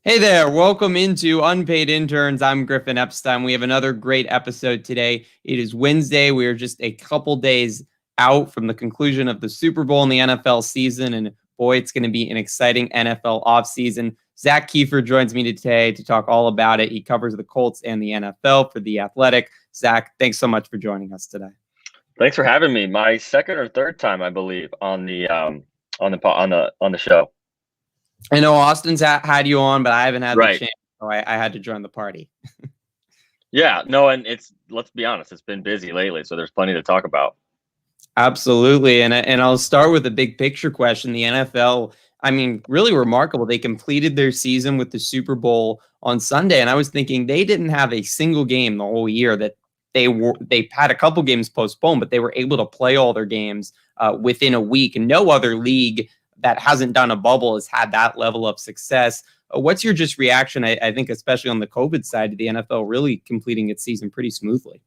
Hey there, welcome into Unpaid Interns. I'm Griffin Epstein. We have another great episode today. It is Wednesday. We are just a couple days out from the conclusion of the Super Bowl in the NFL season, and boy, it's going to be an exciting NFL offseason. Zak Keefer joins me today to talk all about it. He covers the Colts and the NFL for The Athletic. Zak, thanks so much for joining us today. Thanks for having me. My second or third time, I believe, on the show. I know Austin's had you on, but I haven't had the Right. chance, so I had to join the party. Yeah. No, and let's be honest, it's been busy lately, so there's plenty to talk about. Absolutely. And I'll start with a big picture question. The NFL, I mean, really remarkable. They completed their season with the Super Bowl on Sunday. And I was thinking they didn't have a single game the whole year that they had a couple games postponed, but they were able to play all their games within a week. And no other league that hasn't done a bubble has had that level of success. What's your just reaction? I think, especially on the COVID side, to the NFL really completing its season pretty smoothly.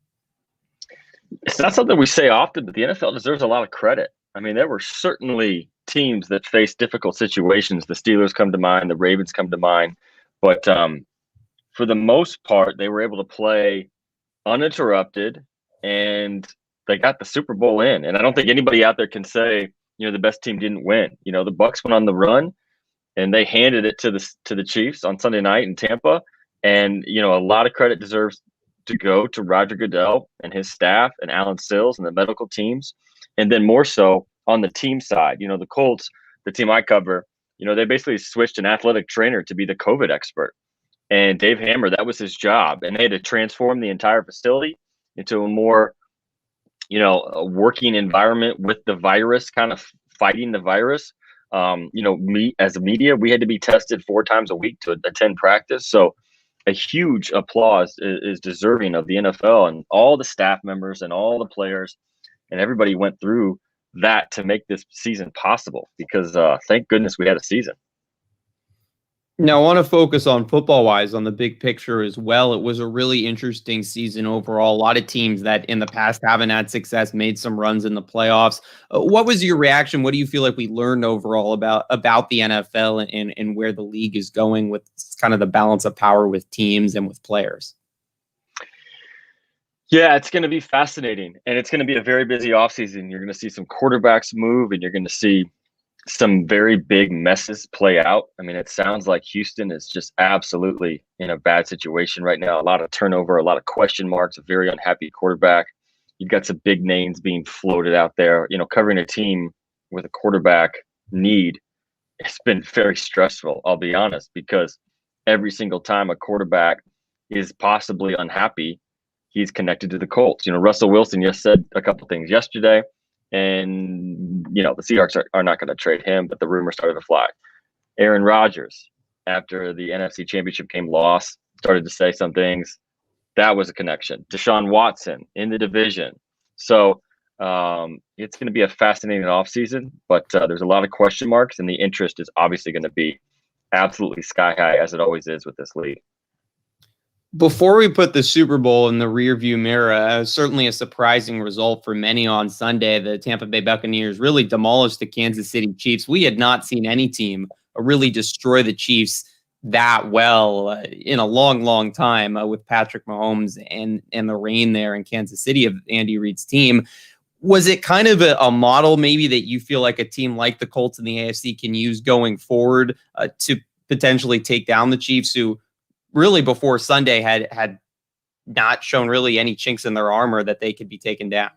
It's not something we say often, but the NFL deserves a lot of credit. I mean, there were certainly teams that faced difficult situations. The Steelers come to mind, the Ravens come to mind, but for the most part, they were able to play uninterrupted, and they got the Super Bowl in. And I don't think anybody out there can say, the best team didn't win. The Bucs went on the run, and they handed it to the Chiefs on Sunday night in Tampa. And a lot of credit deserves to go to Roger Goodell and his staff and Alan Sills and the medical teams. And then more so on the team side, the Colts, the team I cover, they basically switched an athletic trainer to be the COVID expert. And Dave Hammer, that was his job. And they had to transform the entire facility into a more, a working environment with the virus, kind of fighting the virus. Me as a media, we had to be tested 4 times a week to attend practice. So a huge applause is deserving of the NFL and all the staff members and all the players, and everybody went through that to make this season possible, because thank goodness we had a season. Now, I want to focus on football-wise on the big picture as well. It was a really interesting season overall. A lot of teams that in the past haven't had success made some runs in the playoffs. What was your reaction? What do you feel like we learned overall about the NFL and where the league is going with kind of the balance of power with teams and with players? Yeah, it's going to be fascinating, and it's going to be a very busy offseason. You're going to see some quarterbacks move, and you're going to see some very big messes play out. I mean, it sounds like Houston is just absolutely in a bad situation right now. A lot of turnover, a lot of question marks, a very unhappy quarterback. You've got some big names being floated out there. Covering a team with a quarterback need, it's been very stressful, I'll be honest, because every single time a quarterback is possibly unhappy, he's connected to the Colts. Russell Wilson just said a couple things yesterday, and the Seahawks are not going to trade him, but the rumor started to fly. Aaron Rodgers, after the NFC Championship game loss, started to say some things. That was a connection. Deshaun Watson in the division. So it's going to be a fascinating offseason, but there's a lot of question marks, and the interest is obviously going to be absolutely sky high, as it always is with this league. Before we put the Super Bowl in the rearview mirror, certainly a surprising result for many on Sunday. The Tampa Bay Buccaneers really demolished the Kansas City Chiefs. We had not seen any team really destroy the Chiefs that well in a long, long time with Patrick Mahomes and the reign there in Kansas City of Andy Reid's team. Was it kind of a model maybe that you feel like a team like the Colts in the AFC can use going forward to potentially take down the Chiefs, who really before Sunday had not shown really any chinks in their armor that they could be taken down?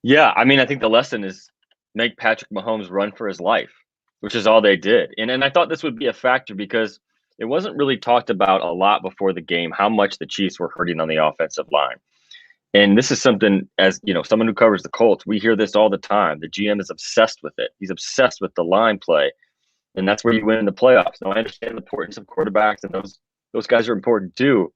Yeah, I mean, I think the lesson is make Patrick Mahomes run for his life, which is all they did. And I thought this would be a factor because it wasn't really talked about a lot before the game how much the Chiefs were hurting on the offensive line. And this is something, as someone who covers the Colts, we hear this all the time. The GM is obsessed with it. He's obsessed with the line play. And that's where you win in the playoffs. Now, I understand the importance of quarterbacks, and those guys are important too.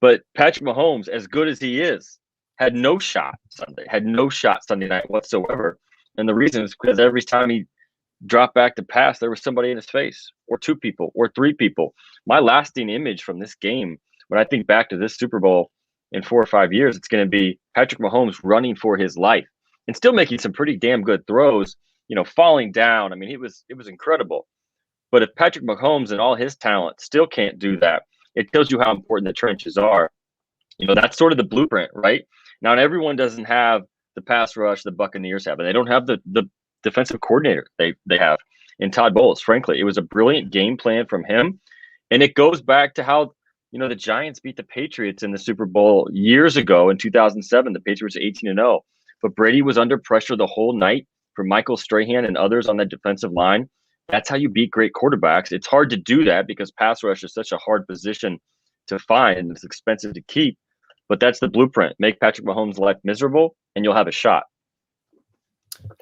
But Patrick Mahomes, as good as he is, had no shot Sunday night whatsoever. And the reason is because every time he dropped back to pass, there was somebody in his face, or 2 people, or 3 people. My lasting image from this game, when I think back to this Super Bowl in 4 or 5 years, it's going to be Patrick Mahomes running for his life and still making some pretty damn good throws. Falling down. I mean, it was incredible. But if Patrick Mahomes and all his talent still can't do that, it tells you how important the trenches are. That's sort of the blueprint, right? Now, everyone doesn't have the pass rush the Buccaneers have, and they don't have the defensive coordinator they have in Todd Bowles. Frankly, it was a brilliant game plan from him, and it goes back to how the Giants beat the Patriots in the Super Bowl years ago in 2007. The Patriots were 18-0, but Brady was under pressure the whole night from Michael Strahan and others on that defensive line. That's how you beat great quarterbacks. It's hard to do that because pass rush is such a hard position to find and it's expensive to keep. But that's the blueprint. Make Patrick Mahomes' life miserable, and you'll have a shot.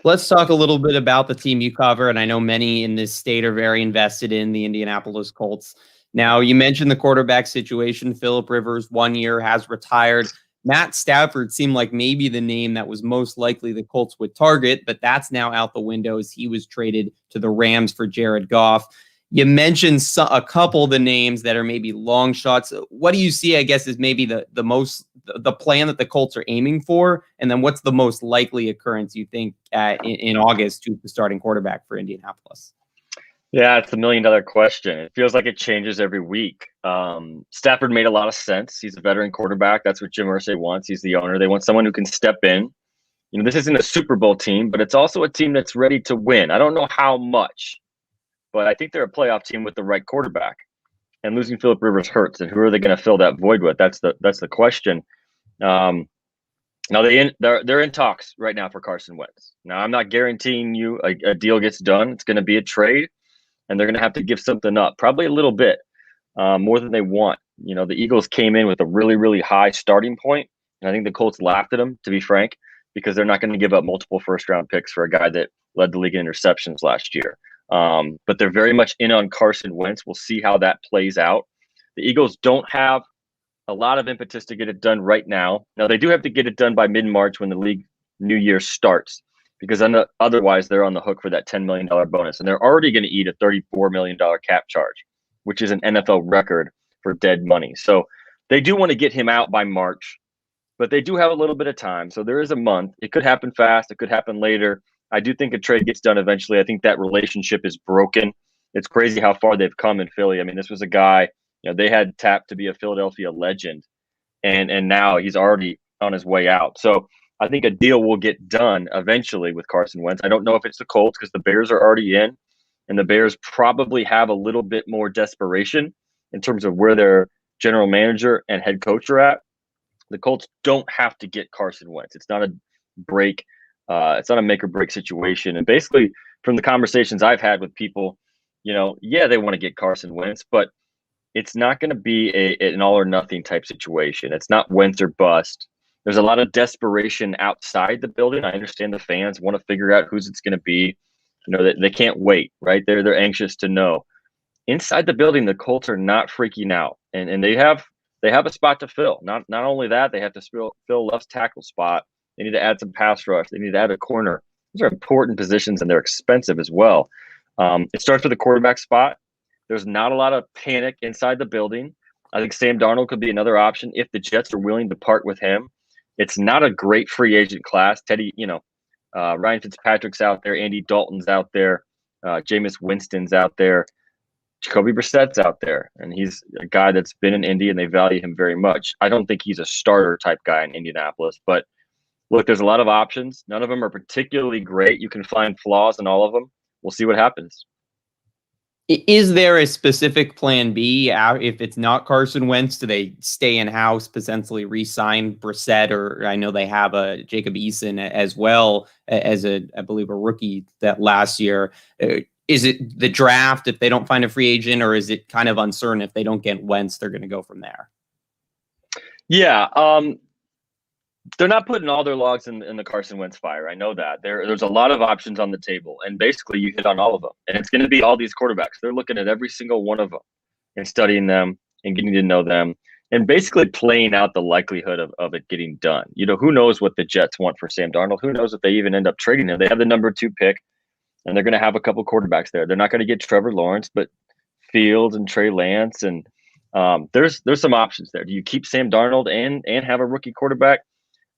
Let's talk a little bit about the team you cover, and I know many in this state are very invested in the Indianapolis Colts. Now, you mentioned the quarterback situation. Phillip Rivers, 1 year, has retired. Matt Stafford seemed like maybe the name that was most likely the Colts would target, but that's now out the window as he was traded to the Rams for Jared Goff. You mentioned a couple of the names that are maybe long shots. What do you see, I guess, is maybe the plan that the Colts are aiming for? And then what's the most likely occurrence you think in August to the starting quarterback for Indianapolis? Yeah, it's $1 million question. It feels like it changes every week. Stafford made a lot of sense. He's a veteran quarterback. That's what Jim Irsay wants. He's the owner. They want someone who can step in. This isn't a Super Bowl team, but it's also a team that's ready to win. I don't know how much, but I think they're a playoff team with the right quarterback. And losing Phillip Rivers hurts. And who are they going to fill that void with? That's the question. Now they're in talks right now for Carson Wentz. Now I'm not guaranteeing you a deal gets done. It's going to be a trade. And they're going to have to give something up, probably a little bit more than they want. The Eagles came in with a really, really high starting point, and I think the Colts laughed at them, to be frank, because they're not going to give up multiple first-round picks for a guy that led the league in interceptions last year. But they're very much in on Carson Wentz. We'll see how that plays out. The Eagles don't have a lot of impetus to get it done right now. Now, they do have to get it done by mid-March when the league new year starts, because otherwise they're on the hook for that $10 million bonus. And they're already going to eat a $34 million cap charge, which is an NFL record for dead money. So they do want to get him out by March, but they do have a little bit of time. So there is a month. It could happen fast. It could happen later. I do think a trade gets done eventually. I think that relationship is broken. It's crazy how far they've come in Philly. I mean, this was a guy, they had tapped to be a Philadelphia legend, and now he's already on his way out. So I think a deal will get done eventually with Carson Wentz. I don't know if it's the Colts because the Bears are already in, and the Bears probably have a little bit more desperation in terms of where their general manager and head coach are at. The Colts don't have to get Carson Wentz. It's not a break. It's not a make or break situation. And basically, from the conversations I've had with people, they want to get Carson Wentz, but it's not going to be an all or nothing type situation. It's not Wentz or bust. There's a lot of desperation outside the building. I understand the fans want to figure out who's it's going to be. They can't wait, right? They're anxious to know. Inside the building, the Colts are not freaking out, and they have a spot to fill. Not only that, they have to fill left tackle spot. They need to add some pass rush. They need to add a corner. Those are important positions, and they're expensive as well. It starts with the quarterback spot. There's not a lot of panic inside the building. I think Sam Darnold could be another option if the Jets are willing to part with him. It's not a great free agent class. Ryan Fitzpatrick's out there. Andy Dalton's out there. Jameis Winston's out there. Jacoby Brissett's out there. And he's a guy that's been in Indy, and they value him very much. I don't think he's a starter type guy in Indianapolis. But, look, there's a lot of options. None of them are particularly great. You can find flaws in all of them. We'll see what happens. Is there a specific plan B if it's not Carson Wentz? Do they stay in-house, potentially re-sign Brissett? Or I know they have a Jacob Eason as well as I believe, a rookie that last year. Is it the draft if they don't find a free agent, or is it kind of uncertain if they don't get Wentz, they're going to go from there? Yeah, they're not putting all their logs in the Carson Wentz fire. I know that. There's a lot of options on the table, and basically you hit on all of them. And it's going to be all these quarterbacks. They're looking at every single one of them and studying them and getting to know them and basically playing out the likelihood of it getting done. Who knows what the Jets want for Sam Darnold? Who knows if they even end up trading him? They have the number 2 pick, and they're going to have a couple quarterbacks there. They're not going to get Trevor Lawrence, but Fields and Trey Lance. And there's some options there. Do you keep Sam Darnold and have a rookie quarterback?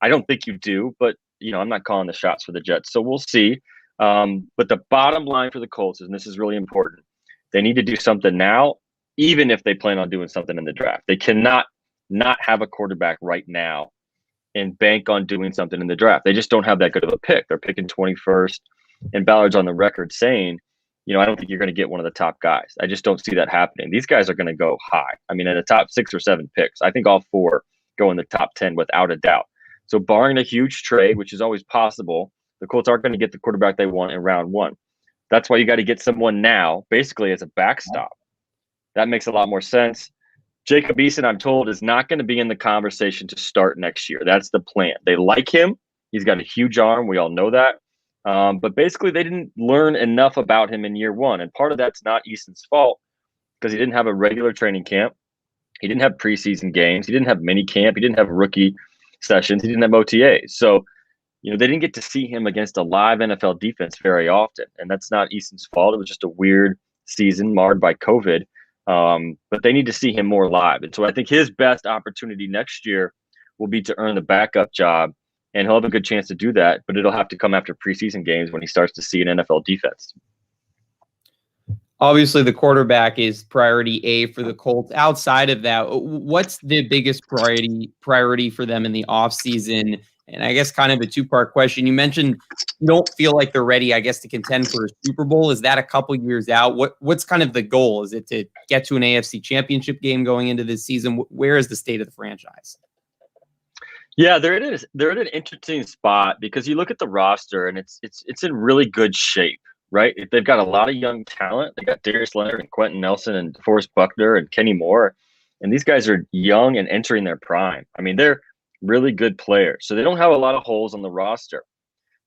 I don't think you do, but I'm not calling the shots for the Jets, so we'll see. But the bottom line for the Colts is, and this is really important, They need to do something now, even if they plan on doing something in the draft. They cannot not have a quarterback right now and bank on doing something in the draft. They just don't have that good of a pick. They're picking 21st, and Ballard's on the record saying, I don't think you're going to get one of the top guys. I just don't see that happening. These guys are going to go high. I mean, in the top 6 or 7 picks, I think all 4 go in the top 10 without a doubt. So barring a huge trade, which is always possible, the Colts aren't going to get the quarterback they want in round 1. That's why you got to get someone now, basically as a backstop. That makes a lot more sense. Jacob Eason, I'm told, is not going to be in the conversation to start next year. That's the plan. They like him. He's got a huge arm. We all know that. But basically, they didn't learn enough about him in year 1. And part of that's not Eason's fault because he didn't have a regular training camp. He didn't have preseason games. He didn't have mini camp. He didn't have rookie sessions. He didn't have OTAs. So, they didn't get to see him against a live NFL defense very often. And that's not Eason's fault. It was just a weird season marred by COVID. But they need to see him more live. And so I think his best opportunity next year will be to earn the backup job. And he'll have a good chance to do that, but it'll have to come after preseason games when he starts to see an NFL defense. Obviously, the quarterback is priority A for the Colts. Outside of that, what's the biggest priority for them in the offseason? And I guess kind of a 2-part question. You mentioned you don't feel like they're ready, I guess, to contend for a Super Bowl. Is that a couple years out? What's kind of the goal? Is it to get to an AFC championship game going into this season? Where is the state of the franchise? Yeah, they're in an interesting spot because you look at the roster and it's in really good shape, right? They've got a lot of young talent. They got Darius Leonard and Quentin Nelson and DeForest Buckner and Kenny Moore, and these guys are young and entering their prime. I mean, they're really good players, so they don't have a lot of holes on the roster,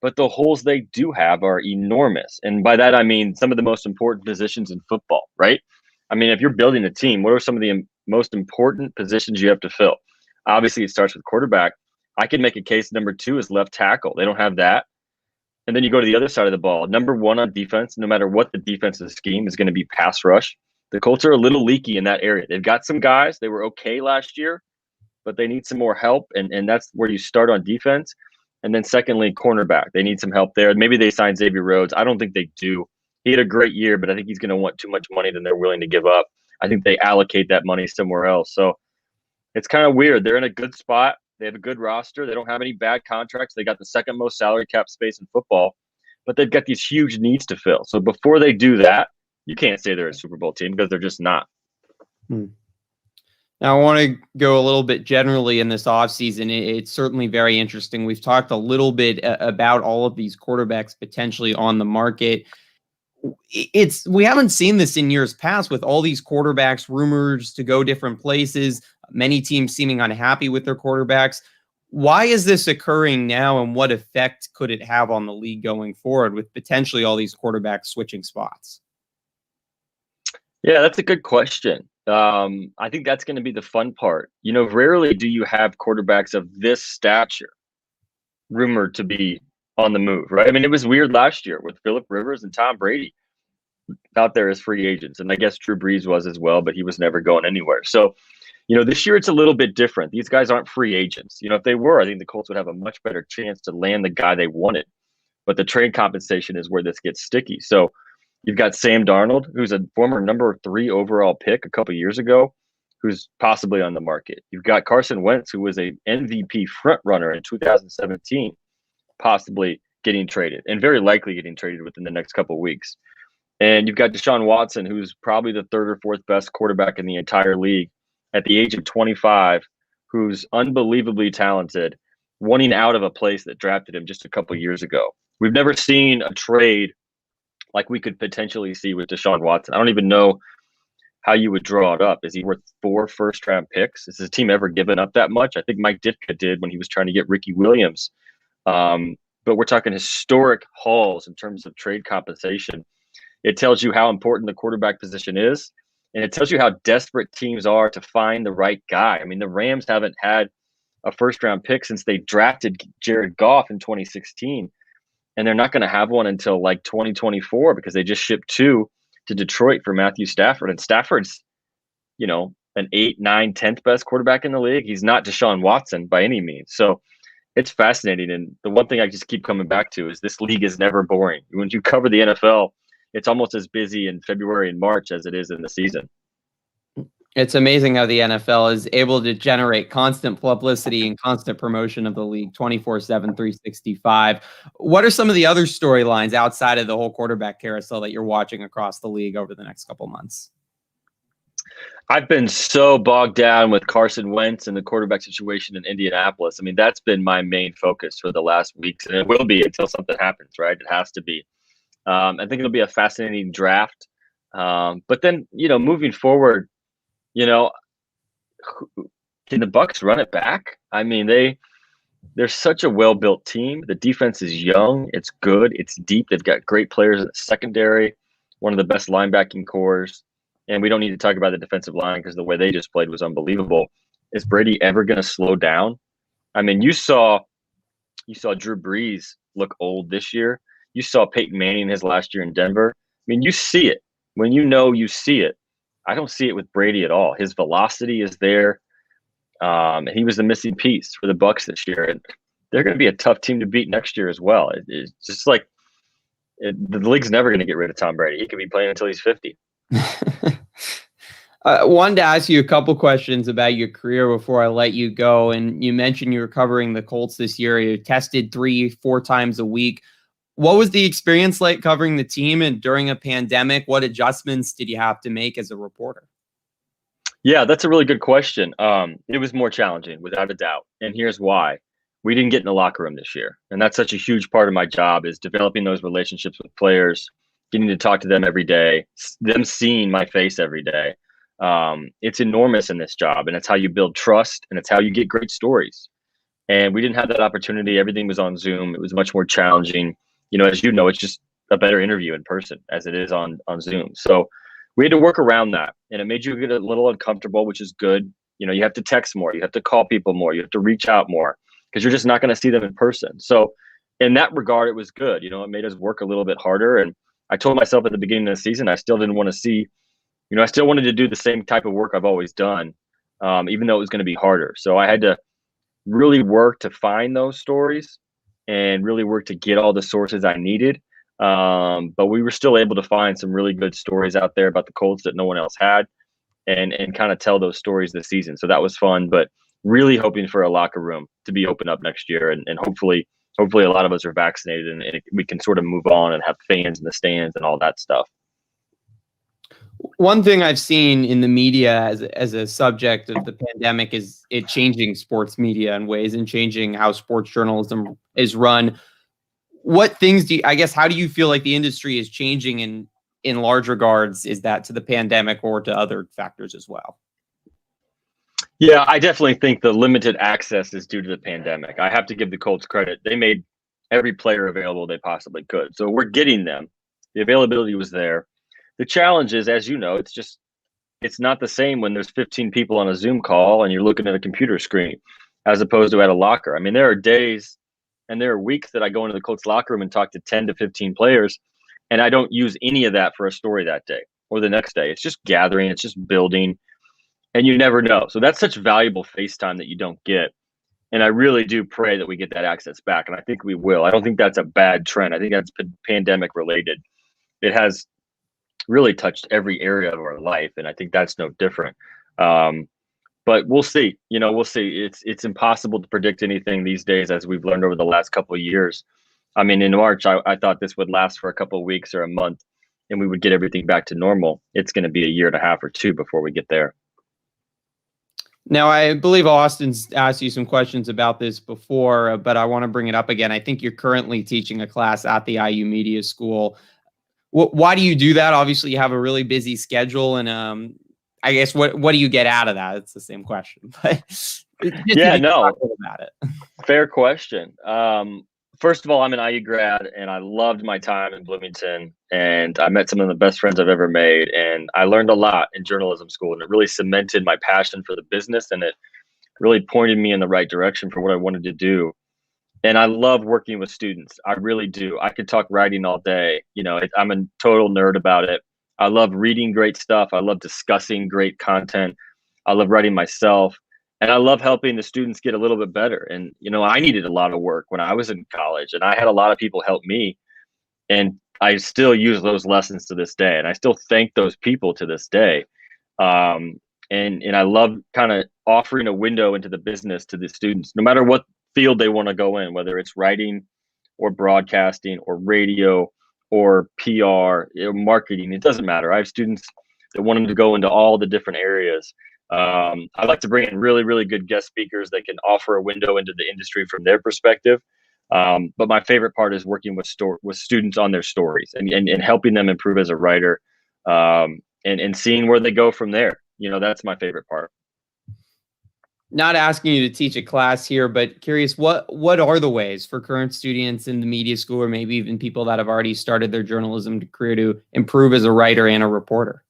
but the holes they do have are enormous. And by that I mean some of the most important positions in football, right? I mean, if you're building a team, what are some of the most important positions you have to fill? Obviously, it starts with quarterback. I could make a case number 2 is left tackle. They don't have that. And then you go to the other side of the ball. Number 1 on defense, no matter what the defensive scheme, is going to be pass rush. The Colts are a little leaky in that area. They've got some guys. They were okay last year, but they need some more help, and that's where you start on defense. And then secondly, cornerback. They need some help there. Maybe they sign Xavier Rhodes. I don't think they do. He had a great year, but I think he's going to want too much money than they're willing to give up. I think they allocate that money somewhere else. So it's kind of weird. They're in a good spot. They have a good roster. They don't have any bad contracts. They got the second most salary cap space in football, but they've got these huge needs to fill. So before they do that, you can't say they're a Super Bowl team because they're just not. Now, I want to go a little bit generally in this offseason. It's certainly very interesting. We've talked a little bit about all of these quarterbacks potentially on the market. We haven't seen this in years past with all these quarterbacks, rumors to go different places, many teams seeming unhappy with their quarterbacks. Why is this occurring now, and what effect could it have on the league going forward with potentially all these quarterbacks switching spots? Yeah, that's a good question. I think that's going to be the fun part. Rarely do you have quarterbacks of this stature rumored to be on the move, right? I mean, it was weird last year with Phillip Rivers and Tom Brady out there as free agents. And I guess Drew Brees was as well, but he was never going anywhere. So, this year it's a little bit different. These guys aren't free agents. If they were, I think the Colts would have a much better chance to land the guy they wanted. But the trade compensation is where this gets sticky. So you've got Sam Darnold, who's a former number 3 overall pick a couple years ago, who's possibly on the market. You've got Carson Wentz, who was a MVP front runner in 2017, possibly getting traded and very likely getting traded within the next couple of weeks. And you've got Deshaun Watson, who's probably the 3rd or 4th best quarterback in the entire league at the age of 25, who's unbelievably talented, wanting out of a place that drafted him just a couple of years ago. We've never seen a trade like we could potentially see with Deshaun Watson. I don't even know how you would draw it up. Is he worth 4 first-round picks? Has his team ever given up that much? I think Mike Ditka did when he was trying to get Ricky Williams. But we're talking historic hauls in terms of trade compensation. It tells you how important the quarterback position is, and it tells you how desperate teams are to find the right guy. I mean, the Rams haven't had a first-round pick since they drafted Jared Goff in 2016, and they're not going to have one until like 2024 because they just shipped 2 to Detroit for Matthew Stafford. And Stafford's, an 8, 9, 10th best quarterback in the league. He's not Deshaun Watson by any means. So it's fascinating. And the one thing I just keep coming back to is this league is never boring. When you cover the NFL, it's almost as busy in February and March as it is in the season. It's amazing how the NFL is able to generate constant publicity and constant promotion of the league 24/7, 365. What are some of the other storylines outside of the whole quarterback carousel that you're watching across the league over the next couple months? I've been so bogged down with Carson Wentz and the quarterback situation in Indianapolis. I mean, that's been my main focus for the last weeks, and it will be until something happens, right? It has to be. I think it'll be a fascinating draft. But then, moving forward, you know, can the Bucs run it back? I mean, they're such a well-built team. The defense is young, it's good, it's deep. They've got great players in the secondary, one of the best linebacking cores. And we don't need to talk about the defensive line because the way they just played was unbelievable. Is Brady ever going to slow down? I mean, you saw Drew Brees look old this year. You saw Peyton Manning his last year in Denver. I mean, you see it. When you see it. I don't see it with Brady at all. His velocity is there. He was the missing piece for the Bucs this year, and they're going to be a tough team to beat next year as well. It's just like the league's never going to get rid of Tom Brady. He could be playing until he's 50. I wanted to ask you a couple questions about your career before I let you go. And you mentioned you were covering the Colts this year. You tested 3-4 times a week. What was the experience like covering the team and during a pandemic? What adjustments did you have to make as a reporter? Yeah, that's a really good question. It was more challenging, without a doubt. And here's why. We didn't get in the locker room this year. And that's such a huge part of my job, is developing those relationships with players, getting to talk to them every day, them seeing my face every day. It's enormous in this job, and it's how you build trust, and it's how you get great stories. And we didn't have that opportunity. Everything was on Zoom. It was much more challenging. As you know, it's just a better interview in person as it is on Zoom. So we had to work around that, and it made you get a little uncomfortable, which is good. You have to text more, you have to call people more, you have to reach out more because you're just not going to see them in person. So in that regard, it was good. It made us work a little bit harder. And I told myself at the beginning of the season, I still didn't want to see, I still wanted to do the same type of work I've always done, even though it was going to be harder. So I had to really work to find those stories and really work to get all the sources I needed. But we were still able to find some really good stories out there about the Colts that no one else had, and kind of tell those stories this season. So that was fun, but really hoping for a locker room to be open up next year. And hopefully a lot of us are vaccinated and we can sort of move on and have fans in the stands and all that stuff. One thing I've seen in the media as a subject of the pandemic is it changing sports media in ways and changing how sports journalism is run. What things how do you feel like the industry is changing in large regards? Is that to the pandemic or to other factors as well? Yeah, I definitely think the limited access is due to the pandemic. I have to give the Colts credit. They made every player available they possibly could. So we're getting them. The availability was there. The challenge is, as you know, it's not the same when there's 15 people on a Zoom call and you're looking at a computer screen as opposed to at a locker. I mean, there are days and there are weeks that I go into the Colts locker room and talk to 10 to 15 players, and I don't use any of that for a story that day or the next day. It's just gathering, it's just building, and you never know. So that's such valuable face time that you don't get. And I really do pray that we get that access back, and I think we will. I don't think that's a bad trend. I think that's pandemic related. It has really touched every area of our life, and I think that's no different. But we'll see. We'll see. It's impossible to predict anything these days, as we've learned over the last couple of years. I mean, in March, I thought this would last for a couple of weeks or a month, and we would get everything back to normal. It's going to be a year and a half or two before we get there. Now, I believe Austin's asked you some questions about this before, but I want to bring it up again. I think you're currently teaching a class at the IU Media School. Why do you do that? Obviously, you have a really busy schedule, and I guess what do you get out of that? It's the same question, but yeah, no, about it. Fair question. First of all, I'm an IU grad, and I loved my time in Bloomington, and I met some of the best friends I've ever made, and I learned a lot in journalism school, and it really cemented my passion for the business, and it really pointed me in the right direction for what I wanted to do. And I love working with students. I really do. I could talk writing all day. I'm a total nerd about it. I love reading great stuff. I love discussing great content. I love writing myself. And I love helping the students get a little bit better. And, I needed a lot of work when I was in college, and I had a lot of people help me. And I still use those lessons to this day, and I still thank those people to this day. And I love kind of offering a window into the business to the students, no matter what field they want to go in, whether it's writing or broadcasting or radio or PR or marketing. It doesn't matter. I have students that want them to go into all the different areas. I like to bring in really, really good guest speakers that can offer a window into the industry from their perspective. But my favorite part is working with students on their stories and helping them improve as a writer, and seeing where they go from there. That's my favorite part. Not asking you to teach a class here, but curious, what are the ways for current students in the media school, or maybe even people that have already started their journalism career, to improve as a writer and a reporter?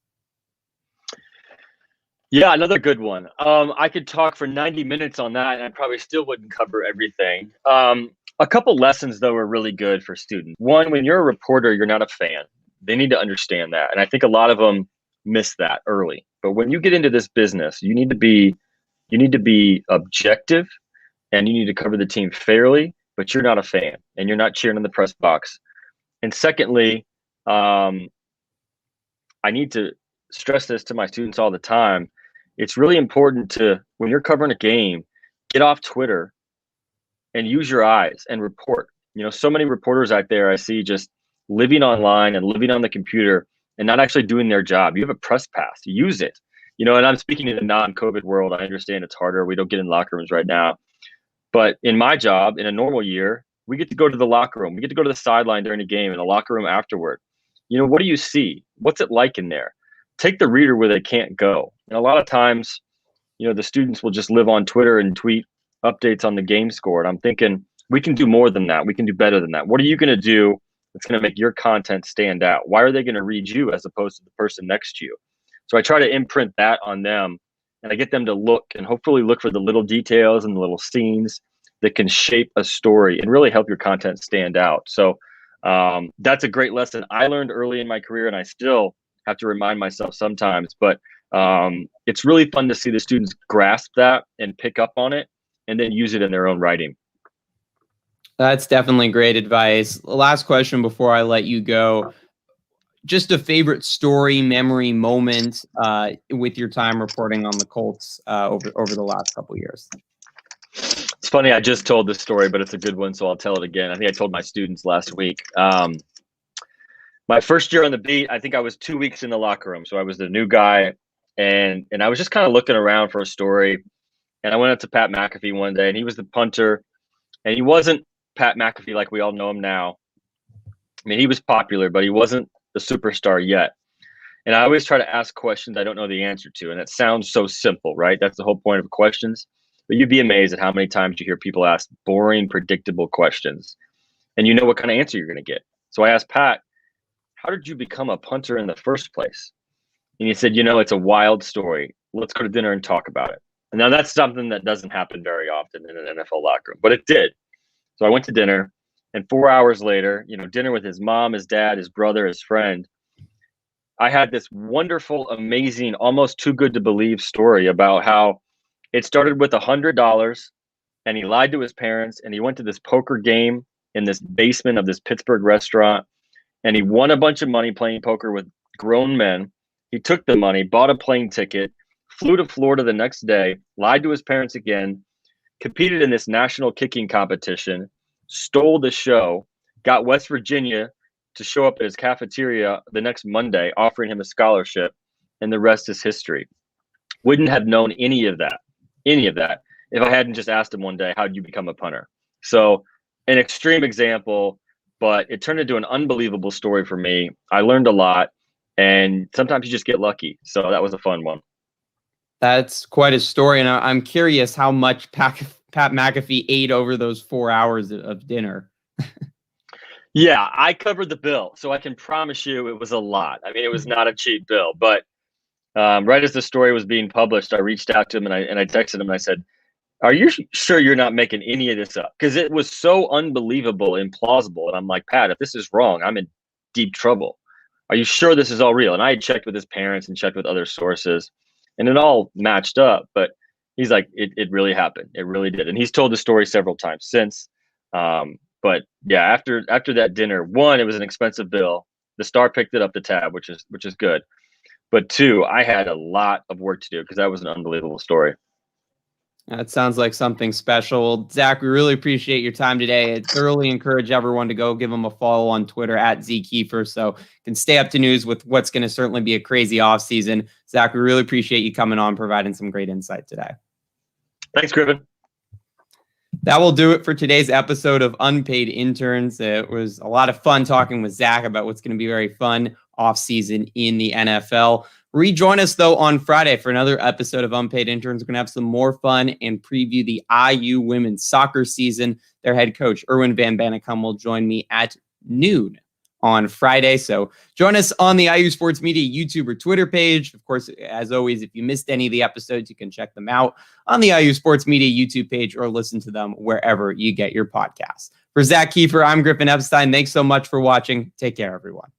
Yeah, another good one. I could talk for 90 minutes on that, and I probably still wouldn't cover everything. A couple lessons, though, are really good for students. One, when you're a reporter, you're not a fan. They need to understand that. And I think a lot of them miss that early. But when you get into this business, you need to be objective, and you need to cover the team fairly, but you're not a fan and you're not cheering in the press box. And secondly, I need to stress this to my students all the time. It's really important to, when you're covering a game, get off Twitter and use your eyes and report. So many reporters out there I see just living online and living on the computer and not actually doing their job. You have a press pass, use it. And I'm speaking in the non-COVID world. I understand it's harder. We don't get in locker rooms right now. But in my job, in a normal year, we get to go to the locker room. We get to go to the sideline during a game, and the locker room afterward. What do you see? What's it like in there? Take the reader where they can't go. And a lot of times, the students will just live on Twitter and tweet updates on the game score. And I'm thinking, we can do more than that. We can do better than that. What are you going to do that's going to make your content stand out? Why are they going to read you as opposed to the person next to you? So I try to imprint that on them, and I get them to look and hopefully look for the little details and the little scenes that can shape a story and really help your content stand out. So that's a great lesson I learned early in my career, and I still have to remind myself sometimes. But it's really fun to see the students grasp that and pick up on it and then use it in their own writing. That's definitely great advice. Last question before I let you go. Just a favorite story, memory, moment with your time reporting on the Colts over the last couple of years. It's funny, I just told this story, but it's a good one, so I'll tell it again. I think I told my students last week. My first year on the beat, I think I was 2 weeks in the locker room, so I was the new guy, and I was just kind of looking around for a story, and I went up to Pat McAfee one day, and he was the punter, and he wasn't Pat McAfee like we all know him now. I mean, he was popular, but he wasn't the superstar yet. And I always try to ask questions I don't know the answer to. And it sounds so simple, right? That's the whole point of questions. But you'd be amazed at how many times you hear people ask boring, predictable questions. And you know what kind of answer you're going to get. So I asked Pat, how did you become a punter in the first place? And he said, it's a wild story. Let's go to dinner and talk about it. And now that's something that doesn't happen very often in an NFL locker room, but it did. So I went to dinner. And 4 hours later, dinner with his mom, his dad, his brother, his friend, I had this wonderful, amazing, almost too good to believe story about how it started with $100, and he lied to his parents, and he went to this poker game in this basement of this Pittsburgh restaurant, and he won a bunch of money playing poker with grown men. He took the money, bought a plane ticket, flew to Florida the next day, lied to his parents again, competed in this national kicking competition, stole the show, got West Virginia to show up at his cafeteria the next Monday, offering him a scholarship, and the rest is history. Wouldn't have known any of that, if I hadn't just asked him one day, how did you become a punter? So an extreme example, but it turned into an unbelievable story for me. I learned a lot, and sometimes you just get lucky. So that was a fun one. That's quite a story, and I'm curious how much Pat McAfee ate over those 4 hours of dinner. Yeah, I covered the bill, so I can promise you it was a lot. I mean, it was not a cheap bill, but right as the story was being published, I reached out to him and I texted him and I said, "Are you sure you're not making any of this up?" Because it was so unbelievable, implausible. And I'm like, Pat, if this is wrong, I'm in deep trouble. Are you sure this is all real? And I had checked with his parents and checked with other sources, and it all matched up. But he's like, it really happened. It really did. And he's told the story several times since. But yeah, after that dinner, one, it was an expensive bill. The Star picked it up the tab, which is good. But two, I had a lot of work to do because that was an unbelievable story. That sounds like something special. Well, Zach, we really appreciate your time today. I thoroughly encourage everyone to go give him a follow on Twitter at Zak Keefer so you can stay up to news with what's going to certainly be a crazy offseason. Zach, we really appreciate you coming on, providing some great insight today. Thanks, Griffin. That will do it for today's episode of Unpaid Interns. It was a lot of fun talking with Zach about what's going to be very fun offseason in the NFL. Rejoin us, though, on Friday for another episode of Unpaid Interns. We're going to have some more fun and preview the IU women's soccer season. Their head coach, Erwin Van Bannekom, will join me at noon on Friday. So join us on the IU Sports Media YouTube or Twitter page. Of course, as always, if you missed any of the episodes, you can check them out on the IU Sports Media YouTube page or listen to them wherever you get your podcasts. For Zak Keefer, I'm Griffin Epstein. Thanks so much for watching. Take care, everyone.